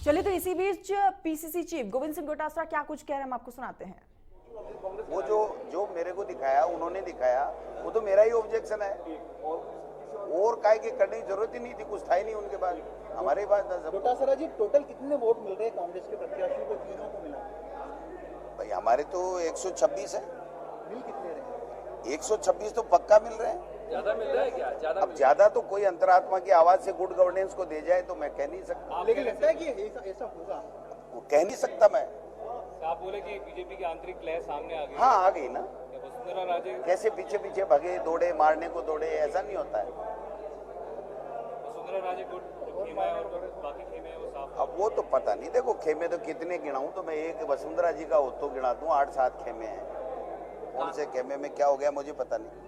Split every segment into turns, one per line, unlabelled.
चलिए तो इसी बीच पीसीसी चीफ गोविंद सिंह डोटासरा क्या कुछ कह रहे हैं, हम आपको सुनाते हैं।
वो जो मेरे को दिखाया, उन्होंने दिखाया, वो तो मेरा ही ऑब्जेक्शन है। और काय के करने की जरूरत ही नहीं थी, कुछ था ही नहीं उनके पास, हमारे पास था सब।
डोटासरा जी, टोटल कितने वोट मिल रहे हैं कांग्रेस के प्रत्याशियों को, तीनों को मिला?
भाई हमारे तो 126 है।
मिल कितने रहे?
126 तो पक्का मिल रहे हैं।
ज्यादा मिल रहा है क्या?
अब ज्यादा तो कोई अंतरात्मा की आवाज से गुड गवर्नेंस को दे जाए तो मैं कह नहीं सकता।
लेकिन लगता है कि ऐसा होगा?
वो कह नहीं सकता मैं।
आप बोले कि बीजेपी की आंतरिक लहर सामने आ गई।
हाँ आ गई ना।
वसुंधरा राजे
कैसे पीछे पीछे भगे, दौड़े, मारने को दौड़े, ऐसा नहीं होता है।
वसुंधरा राजे को खेमा है और बाकी खेमे हैं वो साफ।
अब वो तो पता नहीं, देखो खेमे तो कितने गिनाऊं, तो मैं एक वसुंधरा जी का हो तो गिना दूं, 8-7 खेमे हैं। कौन से खेमे में क्या हो गया मुझे पता नहीं।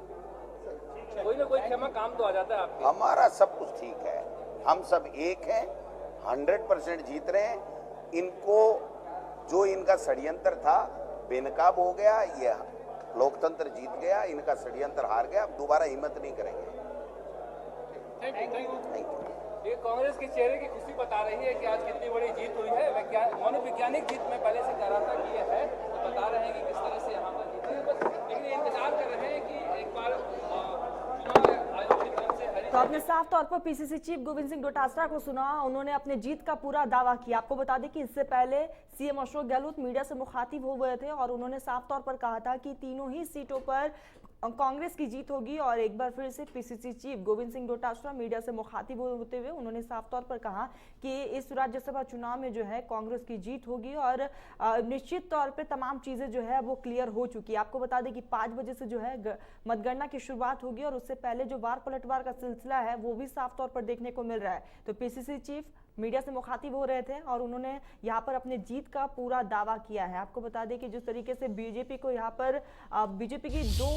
कोई ना कोई खेमा काम तो आ जाता है आपके।
हमारा सब कुछ ठीक है, हम सब एक हैं, 100% जीत रहे हैं। इनको जो इनका षड्यंत्र था बेनकाब हो गया, ये लोकतंत्र जीत गया, इनका षड्यंत्र हार गया, अब दोबारा हिम्मत नहीं करेंगे। Thank you.
ये कांग्रेस के चेहरे की खुशी बता रही है कि आज कितनी बड़ी जीत हुई है। मनोवैज्ञानिक जीत में पहले से कह रहा था कि ये है, तो बता रहे हैं कि किस तरह से यहाँ पर जीते हैं। बस लेकिन ये इंतजार कर रहे हैं कि एक बार चुनाव आयोग की तरफ से हरी।
तो आपने साफ तौर पर पीसीसी चीफ गोविंद सिंह डोटासरा को सुना, उन्होंने अपने जीत का पूरा दावा किया। आपको बता दें कि इससे पहले सीएम अशोक गहलोत मीडिया से मुखातिब हो गए थे और उन्होंने साफ तौर पर कहा था कि तीनों ही सीटों पर कांग्रेस की जीत होगी। और एक बार फिर से PCC chief Govind Singh Dotasra media से मुखातिब होते हुए उन्होंने साफ तौर पर कहा कि इस राज्यसभा चुनाव में जो है कांग्रेस की जीत होगी और निश्चित तौर पे तमाम चीजें जो है वो क्लियर हो चुकी है। आपको बता दें कि 5 बजे से जो है मतगणना की शुरुआत होगी और उससे पहले जो वार पलटवार का सिलसिला है वो भी साफ तौर पर देखने को मिल रहा है। तो पीसीसी चीफ मीडिया से मुखातिब हो रहे थे और उन्होंने यहाँ पर अपने जीत का पूरा दावा किया है। आपको बता दें कि जिस तरीके से बीजेपी को यहाँ पर बीजेपी की 2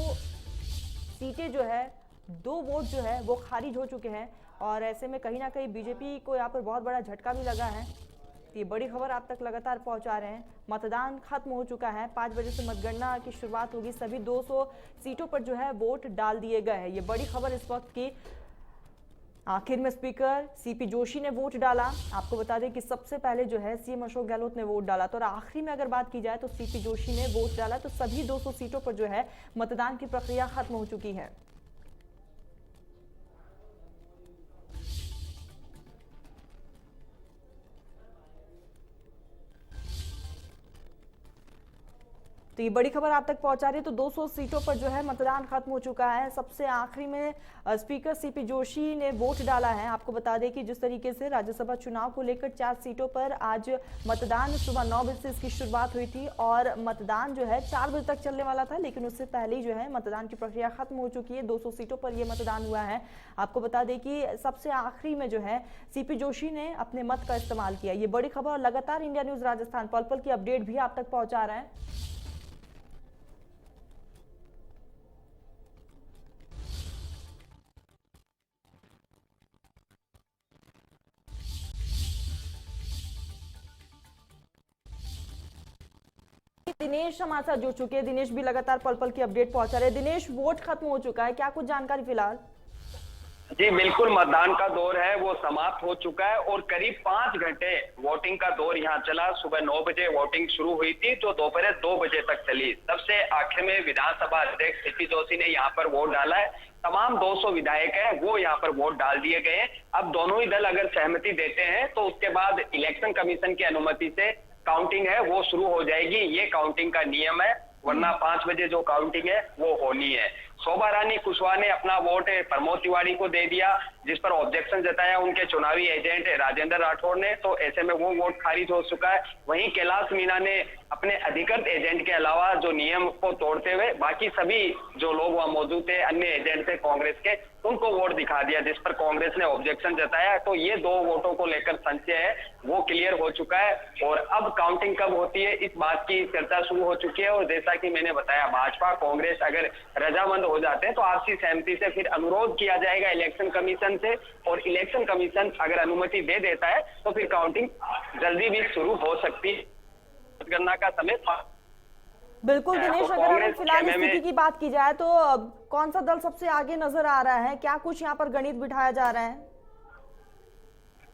सीटें जो है, 2 वोट जो है वो खारिज हो चुके हैं और ऐसे में कहीं ना कहीं बीजेपी को यहाँ पर बहुत बड़ा झटका भी लगा है। ये बड़ी खबर आप तक लगातार पहुंचा रहे हैं। मतदान खत्म हो चुका है, 5 बजे से मतगणना की शुरुआत होगी, सभी 200 सीटों पर जो है वोट डाल दिए गए हैं। ये बड़ी खबर इस वक्त की। आखिर में स्पीकर सीपी जोशी ने वोट डाला। आपको बता दें कि सबसे पहले जो है सीएम अशोक गहलोत ने वोट डाला, तो और आखिरी में अगर बात की जाए तो सीपी जोशी ने वोट डाला। तो सभी 200 सीटों पर जो है मतदान की प्रक्रिया खत्म हो चुकी है। तो ये बड़ी खबर आप तक पहुंचा रही है। तो 200 सीटों पर जो है मतदान खत्म हो चुका है। सबसे आखिरी में स्पीकर सीपी जोशी ने वोट डाला है। आपको बता दें कि जिस तरीके से राज्यसभा चुनाव को लेकर 4 सीटों पर आज मतदान सुबह 9 बजे से इसकी शुरुआत हुई थी और मतदान जो है 4 बजे तक चलने वाला था, लेकिन उससे पहले ही जो है मतदान की प्रक्रिया खत्म हो चुकी है। 200 सीटों पर यह मतदान हुआ है। आपको बता दें कि सबसे आखिरी में जो है सीपी जोशी ने अपने मत का इस्तेमाल किया। ये बड़ी खबर, लगातार इंडिया न्यूज राजस्थान पल पल की अपडेट भी आप तक पहुंचा रहे हैं। दिनेश हमारे साथ जुड़ चुके हैं। दिनेश भी लगातार पल पल की अपडेट पहुंचा रहे हैं। दिनेश, वोट खत्म हो चुका है, क्या कुछ जानकारी फिलहाल?
जी बिल्कुल, मतदान का दौर है वो समाप्त हो चुका है और करीब 5 घंटे वोटिंग का दौर यहाँ चला। सुबह 9 बजे वोटिंग शुरू हुई थी जो दोपहर 2 बजे तक चली। सबसे आखिर में विधानसभा अध्यक्ष सीपी जोशी ने यहाँ पर वोट डाला है। तमाम 200 विधायक हैं वो यहाँ पर वोट डाल दिए गए हैं। अब दोनों ही दल अगर सहमति देते हैं तो उसके बाद इलेक्शन कमीशन की अनुमति से काउंटिंग है वो शुरू हो जाएगी। ये काउंटिंग का नियम है, वरना 5 बजे जो काउंटिंग है वो होनी है। शोभा रानी कुशवाहा ने अपना वोट प्रमोद तिवारी को दे दिया, जिस पर ऑब्जेक्शन जताया उनके चुनावी एजेंट राजेंद्र राठौर ने, तो ऐसे में वो वोट खारिज हो चुका है। वहीं कैलाश मीणा ने अपने अधिकृत एजेंट के अलावा जो नियम को तोड़ते हुए बाकी सभी जो लोग वहां मौजूद थे, अन्य एजेंट थे कांग्रेस के, उनको वोट दिखा दिया, जिस पर कांग्रेस ने ऑब्जेक्शन जताया। तो ये 2 वोटों को लेकर संशय है वो क्लियर हो चुका है और अब काउंटिंग कब होती है इस बात की चर्चा शुरू हो चुकी है। और जैसा कि मैंने बताया, भाजपा कांग्रेस अगर रजामंद हो जाते हैं तो आपसी सहमति से फिर अनुरोध किया जाएगा इलेक्शन कमीशन से और इलेक्शन कमीशन अगर अनुमति दे देता है तो फिर काउंटिंग जल्दी भी शुरू हो सकती है। मतगणना का समय
बिल्कुल दिनेश, अगर हम फिलहाल स्थिति की बात की जाए तो कौन सा दल सबसे आगे नजर आ रहा है, क्या कुछ यहाँ पर गणित बिठाया जा रहा है?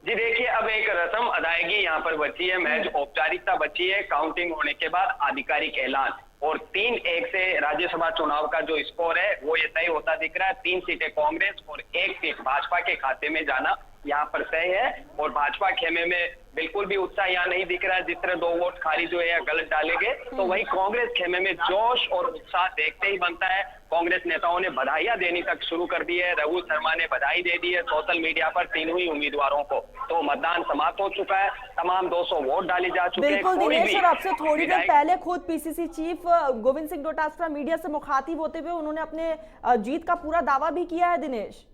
जी देखिए, अब एक रस्म अदायगी यहाँ पर बची है, महज औपचारिकता बची है। काउंटिंग होने के बाद आधिकारिक ऐलान और 3-1 से राज्यसभा चुनाव का जो स्कोर है वो ये तय होता दिख रहा है। 3 सीटें कांग्रेस और 1 सीट भाजपा के खाते में जाना यहाँ पर तय है। और भाजपा खेमे में बिल्कुल भी उत्साह यहाँ नहीं दिख रहा है। जिस तरह 2 वोट खारिज हुए या गलत डाले गए, तो वही कांग्रेस खेमे में जोश और उत्साह देखते ही बनता है। कांग्रेस नेताओं ने बधाइयां देनी तक शुरू कर दी है। रघु शर्मा ने बधाई दे दी है सोशल मीडिया पर तीनों ही उम्मीदवारों को। तो मतदान समाप्त हो चुका है, तमाम 200 वोट डाले जा चुके हैं।
बिल्कुल दिनेश, और आपसे थोड़ी देर पहले खुद PCC chief Govind Singh Dotasra media से मुखातिब होते हुए उन्होंने अपने जीत का पूरा दावा भी किया है। दिनेश,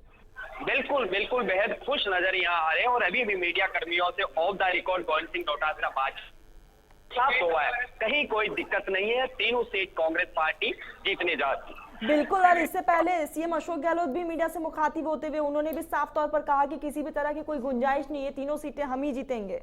बिल्कुल बिल्कुल बेहद खुश नजर यहाँ आ रहे हैं और अभी भी मीडिया कर्मियों से of the record Govind Singh Dotasra बात साफ हुआ है, कहीं कोई दिक्कत नहीं है। तीनों सीट कांग्रेस पार्टी जीतने जाती है।
बिल्कुल, और इससे पहले सीएम अशोक गहलोत भी मीडिया से मुखातिब होते हुए उन्होंने भी साफ तौर पर कहा कि किसी भी तरह की कोई गुंजाइश नहीं है, तीनों सीटें हम ही जीतेंगे।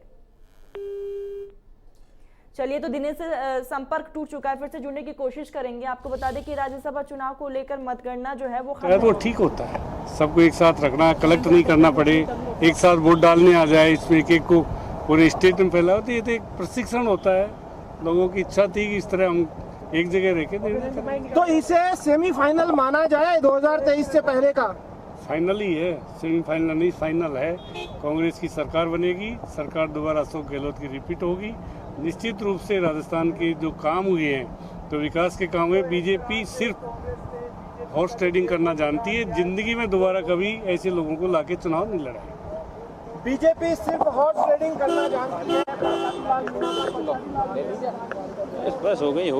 चलिए, तो दिनेश से संपर्क टूट चुका है, फिर से जुड़ने की कोशिश करेंगे। आपको बता दें कि राज्यसभा चुनाव को लेकर मतगणना जो है वो
तो ठीक होता है, सबको एक साथ रखना, कलेक्ट नहीं करना पड़े, एक साथ वोट डालने आ जाए, इसमें एक को पूरे स्टेट में फैला हो। तो ये तो एक प्रशिक्षण होता है। लोगों की इच्छा थी कि इस तरह हम एक जगह रह के
तो इसे सेमीफाइनल माना जाए 2023 से पहले का?
फाइनल ही है, सेमीफाइनल नहीं, फाइनल है। कांग्रेस की सरकार बनेगी, सरकार दोबारा अशोक गहलोत की रिपीट होगी। निश्चित रूप से राजस्थान के जो काम हुए हैं, तो विकास के काम हुए। बीजेपी सिर्फ हॉर्स ट्रेडिंग करना जानती है, जिंदगी में दोबारा कभी ऐसे लोगों को लाके चुनाव नहीं लड़ाएगी।
बीजेपी सिर्फ हॉर्स ट्रेडिंग करना जानती है।
बस हो गई।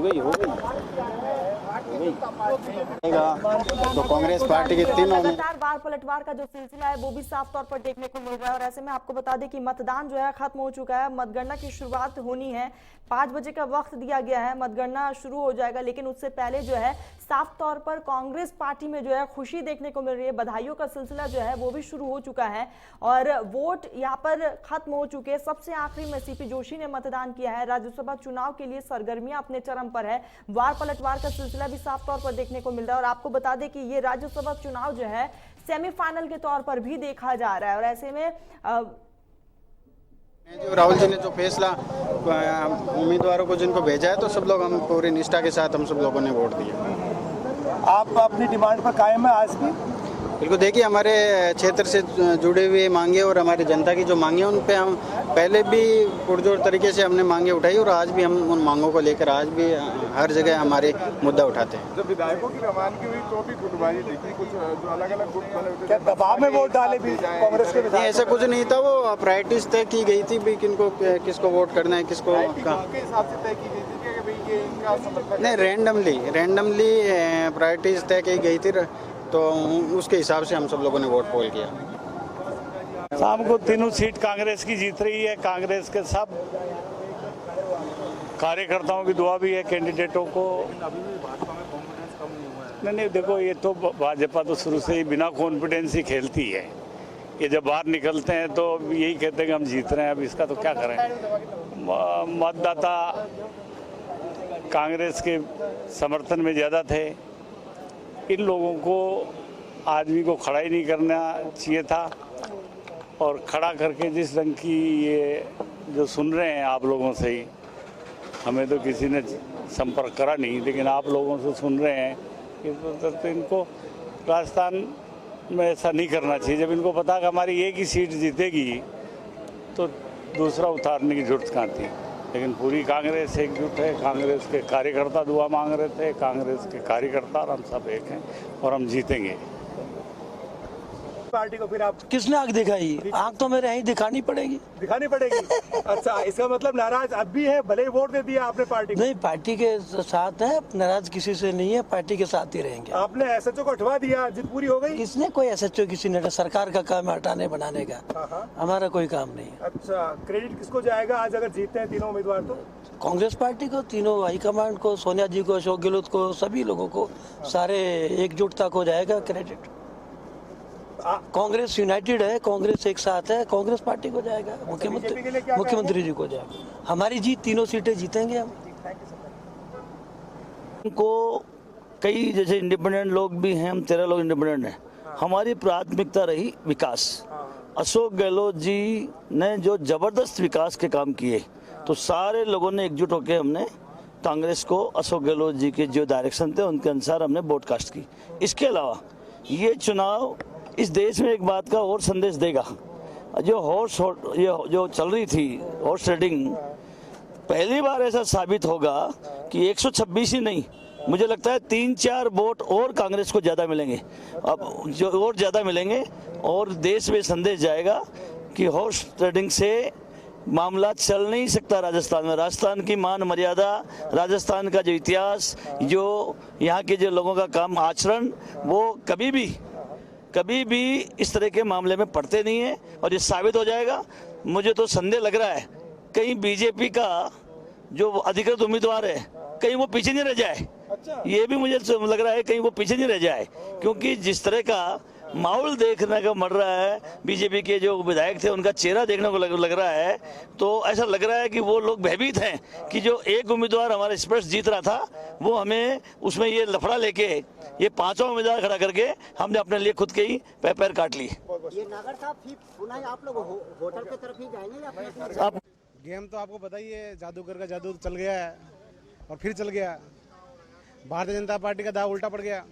तो कांग्रेस पार्टी के तीनों
लगातार वार पलटवार का जो सिलसिला है वो भी साफ तौर पर देखने को मिल रहा है। और ऐसे में आपको बता दें कि मतदान जो है खत्म हो चुका है, मतगणना की शुरुआत होनी है। 5 बजे का वक्त दिया गया है, मतगणना शुरू हो जाएगा। लेकिन उससे पहले जो है साफ तौर पर कांग्रेस पार्टी में जो है खुशी देखने को मिल रही है। बधाइयों का सिलसिला जो है वो भी शुरू हो चुका है और वोट यहाँ पर खत्म हो चुके हैं। सबसे आखिरी में सीपी जोशी ने मतदान किया है। राज्यसभा चुनाव के लिए सरगर्मियां अपने चरम पर है। वार पलटवार का सिलसिला भी साफ तौर पर देखने को मिल रहा है। और आपको बता दें कि ये राज्यसभा चुनाव जो है सेमीफाइनल के तौर पर भी देखा जा रहा है। और ऐसे में
जो राहुल जी ने जो फैसला उम्मीदवारों को जिनको भेजा है, तो सब लोग हम पूरी निष्ठा के साथ हम सब लोगों ने वोट दिया।
आप अपनी डिमांड पर कायम है आज भी?
बिल्कुल, देखिए हमारे क्षेत्र से जुड़े हुए मांगे और हमारी जनता की जो मांगे उन पे हम पहले भी पुरजोर तरीके से हमने मांगे उठाई और आज भी हम उन मांगों को लेकर आज भी हर जगह हमारे मुद्दा उठाते हैं।
जब विधायकों की रवानगी हुई तो भी गुटबाजी देखी, कुछ जो अलग-अलग गुट बने हुए थे।
क्या दबाव में वोट डाले भी कांग्रेस के
नहीं, ऐसा कुछ नहीं था। वो प्रायोरिटीज तय की गई थी भी किनको किसको वोट करना है, किसको
हिसाब से तय की गई थी कि भाई ये इनका समर्थन
नहीं, रैंडमली प्रायोरिटीज तय की गई थी, तो उसके हिसाब से हम सब लोगों ने वोट पोल किया।
शाम को तीनों सीट कांग्रेस की जीत रही है। कांग्रेस के सब कार्यकर्ताओं की दुआ भी है कैंडिडेटों को। नहीं, देखो ये तो भाजपा तो शुरू से ही बिना कॉन्फिडेंस ही खेलती है। ये जब बाहर निकलते हैं तो यही कहते हैं कि हम जीत रहे हैं, अब इसका तो क्या करें। मतदाता कांग्रेस के समर्थन में ज़्यादा थे। इन लोगों को आदमी को खड़ा ही नहीं करना चाहिए था और खड़ा करके जिस रंग की ये जो सुन रहे हैं आप लोगों से ही, हमें तो किसी ने संपर्क करा नहीं, लेकिन आप लोगों से सुन रहे हैं कि तो इनको राजस्थान में ऐसा नहीं करना चाहिए। जब इनको पता कि हमारी एक ही सीट जीतेगी तो दूसरा उतारने की जरूरत कहाँ थी। लेकिन पूरी कांग्रेस एकजुट है। कांग्रेस के कार्यकर्ता दुआ मांग रहे थे, कांग्रेस के कार्यकर्ता और हम सब एक हैं और हम जीतेंगे।
पार्टी को फिर आप
किसने आंख दिखाई? आंख तो मेरे यहीं दिखानी पड़ेगी।
अच्छा, इसका मतलब नाराज अब भी है, भले ही वोट दे दिया आपने पार्टी को।
नहीं, पार्टी के साथ है, नाराज किसी से नहीं है, पार्टी के साथ ही रहेंगे।
आपने एसएचओ को हटवा दिया, जित पूरी हो गई।
किसने? कोई एसएचओ किसी ने? सरकार का काम है हटाने बनाने का, हमारा कोई काम नहीं है।
अच्छा, क्रेडिट किसको जाएगा आज अगर जीतते हैं तीनों उम्मीदवार? तो
कांग्रेस पार्टी को, तीनों हाईकमांड को, सोनिया जी को, अशोक गहलोत को, सभी लोगों को, सारे एकजुटता को जाएगा क्रेडिट। कांग्रेस यूनाइटेड है, कांग्रेस एक साथ है, कांग्रेस पार्टी को जाएगा, मुख्यमंत्री जी को जाएगा। हमारी जीत, तीनों सीटें जीतेंगे हम।
उनको कई जैसे इंडिपेंडेंट लोग भी हैं, हम 13 लोग इंडिपेंडेंट हैं। हमारी प्राथमिकता रही विकास। अशोक गहलोत जी ने जो जबरदस्त विकास के काम किए, तो सारे लोगों ने एकजुट होकर हमने कांग्रेस को अशोक गहलोत जी के जो डायरेक्शन थे उनके अनुसार हमने वोट कास्ट की। इसके अलावा ये चुनाव इस देश में एक बात का और संदेश देगा, जो चल रही थी हॉर्स ट्रेडिंग, पहली बार ऐसा साबित होगा कि 126 ही नहीं, मुझे लगता है 3-4 वोट और कांग्रेस को ज़्यादा मिलेंगे, अब जो और ज़्यादा मिलेंगे, और देश में संदेश जाएगा कि हॉर्स ट्रेडिंग से मामला चल नहीं सकता राजस्थान में। राजस्थान की मान मर्यादा, राजस्थान का जो इतिहास, जो यहाँ के जो लोगों का काम आचरण, वो कभी भी इस तरह के मामले में पड़ते नहीं है, और ये साबित हो जाएगा। मुझे तो संदेह लग रहा है कहीं बीजेपी का जो अधिकृत उम्मीदवार है कहीं वो पीछे नहीं रह जाए। ये भी मुझे लग रहा है कहीं वो पीछे नहीं रह जाए, क्योंकि जिस तरह का माहौल देखने को मिल रहा है, बीजेपी के जो विधायक थे उनका चेहरा देखने को लग रहा है, तो ऐसा लग रहा है कि वो लोग भयभीत हैं कि जो एक उम्मीदवार हमारा स्पष्ट जीत रहा था, वो हमें उसमें ये लफड़ा लेके ये 5वां उम्मीदवार खड़ा करके हमने अपने लिए खुद के ही पैर काट ली।
ये नागर साहब पुनः आप लोग होटल की तरफ ही जाएंगे या अपने
गेम तो आपको पता ही है, जादूगर का जादू चल गया है और फिर चल गया। भारतीय जनता पार्टी का दाव उल्टा पड़ गया,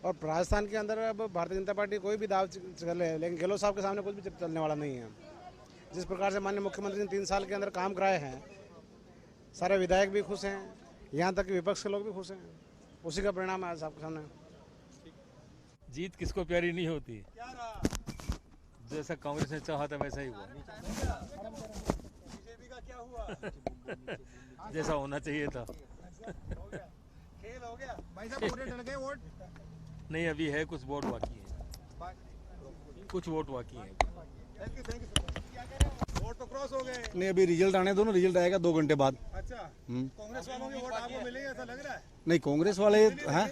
और राजस्थान के अंदर अब भारतीय जनता पार्टी कोई भी दाव चले, लेकिन गहलोत साहब के सामने कुछ भी चलने वाला नहीं है। जिस प्रकार से माननीय मुख्यमंत्री ने 3 साल के अंदर काम कराए हैं, सारे विधायक भी खुश हैं, यहाँ तक कि विपक्ष के लोग भी खुश हैं, उसी का परिणाम है आपके सामने।
जीत किसको प्यारी नहीं होती, जैसा कांग्रेस ने चाहा था वैसा ही हुआ। जैसा होना चाहिए था।
खेल हो गया भाई साहब, पूरे डर गए वोट?
नहीं, अभी है कुछ वोट बाकी है, कुछ वोट बाकी है।
वोट तो क्रॉस हो गए।
नहीं, अभी रिजल्ट आने दो ना, रिजल्ट आएगा 2 घंटे बाद।
अच्छा, कांग्रेस वालों के वोट आपको मिलेंगे ऐसा लग रहा है?
नहीं, कांग्रेस वाले हैं,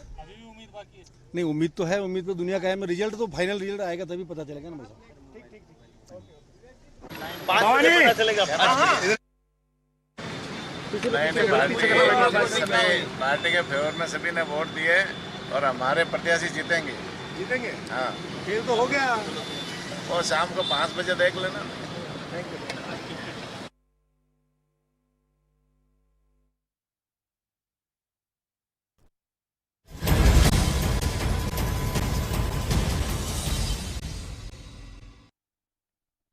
नहीं उम्मीद तो है, उम्मीद तो दुनिया का है, रिजल्ट तो फाइनल रिजल्ट आएगा तभी पता चलेगा ना भाई साहब।
पार्टी के फेवर में सभी ने वोट दिए और हमारे प्रत्याशी जीतेंगे।
जीतेंगे?
हाँ,
खेल तो हो गया।
और शाम को 5 बजे देख लेना।
Thank you.